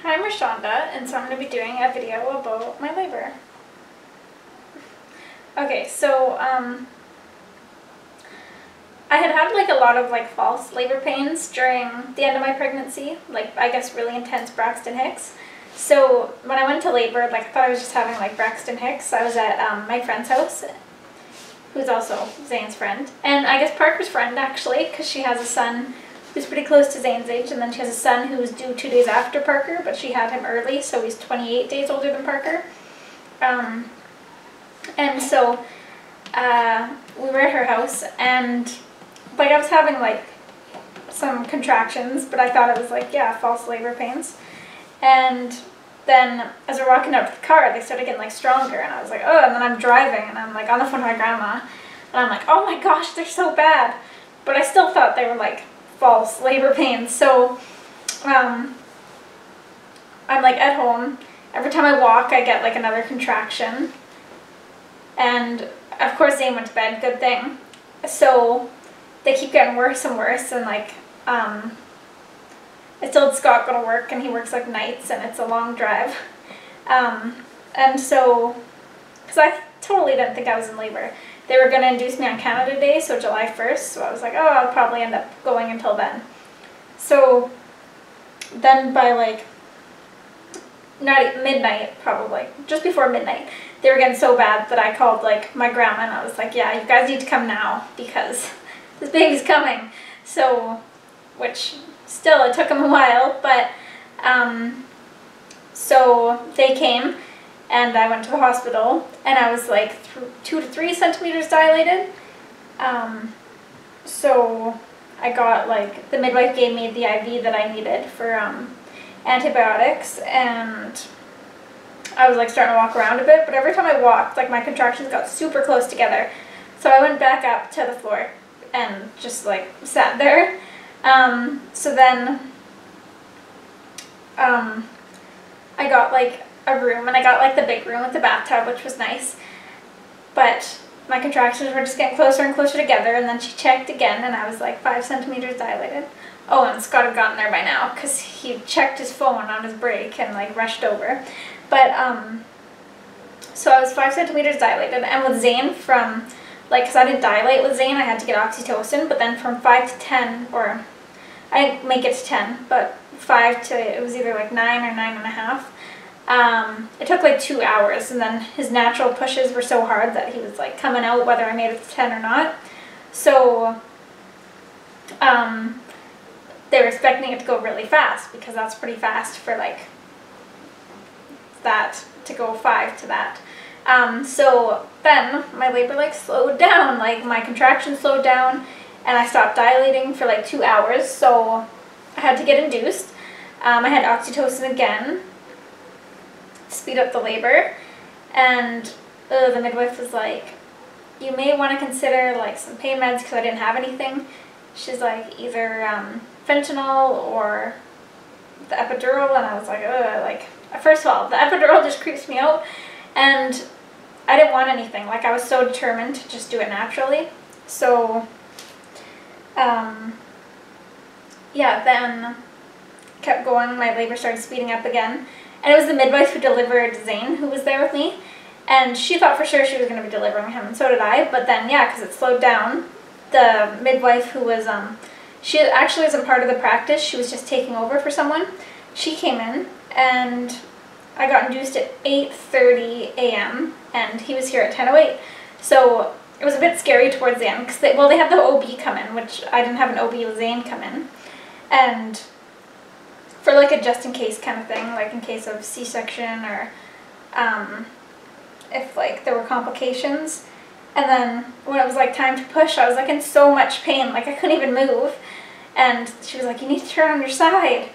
Hi, I'm Rashonda, and so I'm going to be doing a video about my labor. Okay, so I had like a lot of like false labor pains during the end of my pregnancy, like I guess really intense Braxton Hicks. So when I went to labor, like I thought I was just having like Braxton Hicks. I was at my friend's house, who's also Zane's friend, and I guess Parker's friend actually, because she has a son who's pretty close to Zane's age, and then she has a son who was due 2 days after Parker, but she had him early, so he's 28 days older than Parker. And so we were at her house, and like I was having like some contractions, but I thought it was like, yeah, false labor pains. And then as we're walking up to the car, they started getting like stronger, and I was like, oh, and then I'm driving, and I'm like on the phone with my grandma, and I'm like, oh my gosh, they're so bad. But I still thought they were like false labor pains. So I'm like at home. Every time I walk, I get like another contraction. And of course Zane went to bed, good thing. So they keep getting worse and worse, and like I told Scott go to work, and he works like nights, and it's a long drive. And so, because I totally didn't think I was in labor. They were going to induce me on Canada Day, so July 1st, so I was like, oh, I'll probably end up going until then. So then by like midnight, probably, just before midnight, they were getting so bad that I called like my grandma, and I was like, yeah, you guys need to come now because this baby's coming. So, which still, it took them a while, but so they came. And I went to the hospital, and I was like 2 to 3 centimeters dilated. So I got like, the midwife gave me the IV that I needed for antibiotics, and I was like starting to walk around a bit, but every time I walked, like my contractions got super close together. So I went back up to the floor and just like sat there. So then I got like a room, and I got like the big room with the bathtub, which was nice, but my contractions were just getting closer and closer together. And then she checked again, and I was like 5 centimeters dilated. Oh, and Scott had gotten there by now because he checked his phone on his break and like rushed over. But so I was 5 centimeters dilated, and with Zane from like, because I didn't dilate with Zane, I had to get oxytocin, but then from 5 to 10, or I didn't make it to 10, but 5 to, it was either like 9 or 9.5. It took like 2 hours, and then his natural pushes were so hard that he was like coming out whether I made it to 10 or not. So they were expecting it to go really fast, because that's pretty fast for like that, to go 5 to that. So then my labor like slowed down, like my contractions slowed down, and I stopped dilating for like 2 hours, so I had to get induced. I had oxytocin again, speed up the labor, and the midwife was like, you may want to consider like some pain meds, because I didn't have anything. She's like, either fentanyl or the epidural, and I was like, ugh, like, first of all, the epidural just creeps me out, and I didn't want anything. Like, I was so determined to just do it naturally. So yeah, then kept going, my labor started speeding up again. And it was the midwife who delivered Zane who was there with me. And she thought for sure she was going to be delivering him, and so did I. But then, yeah, because it slowed down, the midwife who was, she actually wasn't part of the practice, she was just taking over for someone. She came in, and I got induced at 8:30 a.m., and he was here at 10:08. So it was a bit scary towards the end, because they had the OB come in, which I didn't have an OB with Zane come in. And for like a just in case kind of thing, like in case of C-section, or if like there were complications. And then when it was like time to push, I was like in so much pain, like I couldn't even move. And she was like, you need to turn on your side.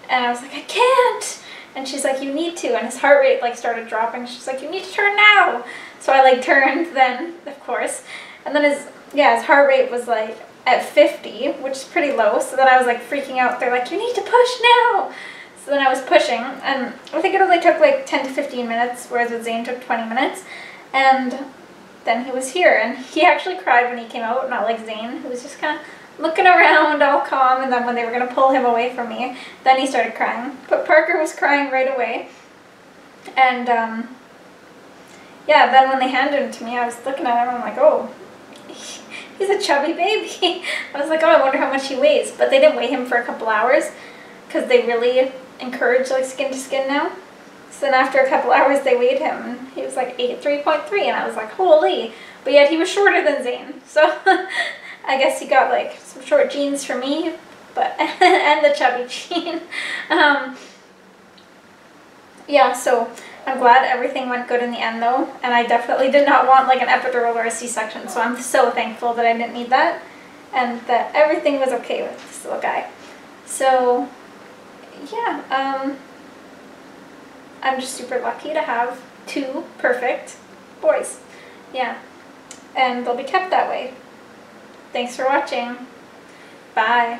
And I was like, I can't. And she's like, you need to. And his heart rate like started dropping. She's like, you need to turn now. So I like turned then, of course. And then his heart rate was like at 50, which is pretty low. So then I was like freaking out. They're like, you need to push now. So then I was pushing, and I think it only took like 10 to 15 minutes, whereas with Zane took 20 minutes. And then he was here, and he actually cried when he came out, not like Zane, who was just kind of looking around all calm, and then when they were going to pull him away from me, then he started crying. But Parker was crying right away. And yeah, then when they handed him to me, I was looking at him and I'm like, oh, he's a chubby baby. I was like, oh, I wonder how much he weighs. But they didn't weigh him for a couple hours because they really encourage like skin to skin now. So then after a couple hours they weighed him and he was like 3.3, and I was like, holy. But yet he was shorter than Zane. So I guess he got like some short genes for me, but and the chubby gene. Yeah, so I'm glad everything went good in the end though, and I definitely did not want like an epidural or a C-section, so I'm so thankful that I didn't need that and that everything was okay with this little guy. So yeah, I'm just super lucky to have 2 perfect boys. Yeah, and they'll be kept that way. Thanks for watching. Bye.